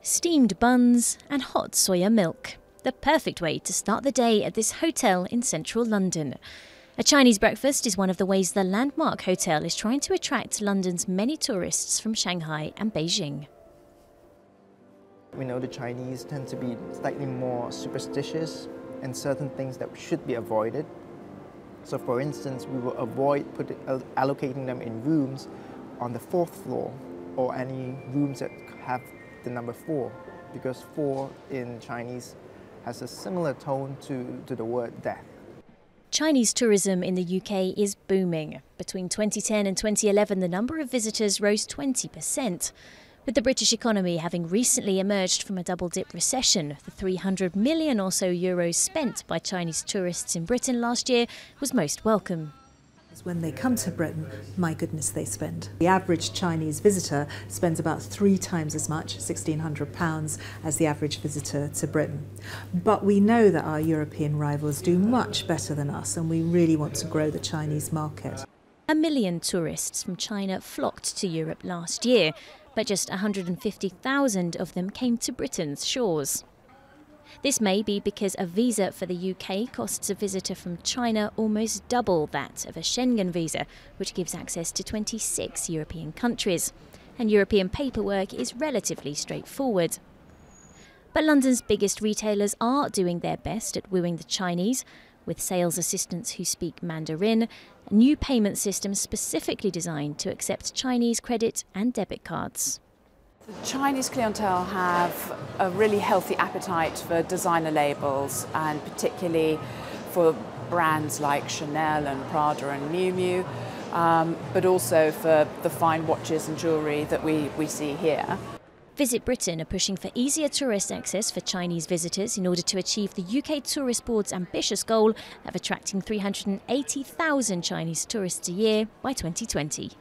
steamed buns and hot soya milk. The perfect way to start the day at this hotel in central London. A Chinese breakfast is one of the ways the landmark hotel is trying to attract London's many tourists from Shanghai and Beijing. We know the Chinese tend to be slightly more superstitious and certain things that should be avoided. So for instance, we will avoid allocating them in rooms on the 4th floor or any rooms that have the number 4, because 4 in Chinese has a similar tone to the word death. Chinese tourism in the UK is booming. Between 2010 and 2011, the number of visitors rose 20%. With the British economy having recently emerged from a double-dip recession, the 300 million or so euros spent by Chinese tourists in Britain last year was most welcome. When they come to Britain, my goodness, they spend. The average Chinese visitor spends about 3 times as much, £1,600, as the average visitor to Britain. But we know that our European rivals do much better than us, and we really want to grow the Chinese market. 1 million tourists from China flocked to Europe last year, but just 150,000 of them came to Britain's shores. This may be because a visa for the UK costs a visitor from China almost double that of a Schengen visa, which gives access to 26 European countries. And European paperwork is relatively straightforward. But London's biggest retailers are doing their best at wooing the Chinese, with sales assistants who speak Mandarin, new payment systems specifically designed to accept Chinese credit and debit cards. The Chinese clientele have a really healthy appetite for designer labels, and particularly for brands like Chanel and Prada and Miu Miu, but also for the fine watches and jewellery that we see here. Visit Britain are pushing for easier tourist access for Chinese visitors in order to achieve the UK Tourist Board's ambitious goal of attracting 380,000 Chinese tourists a year by 2020.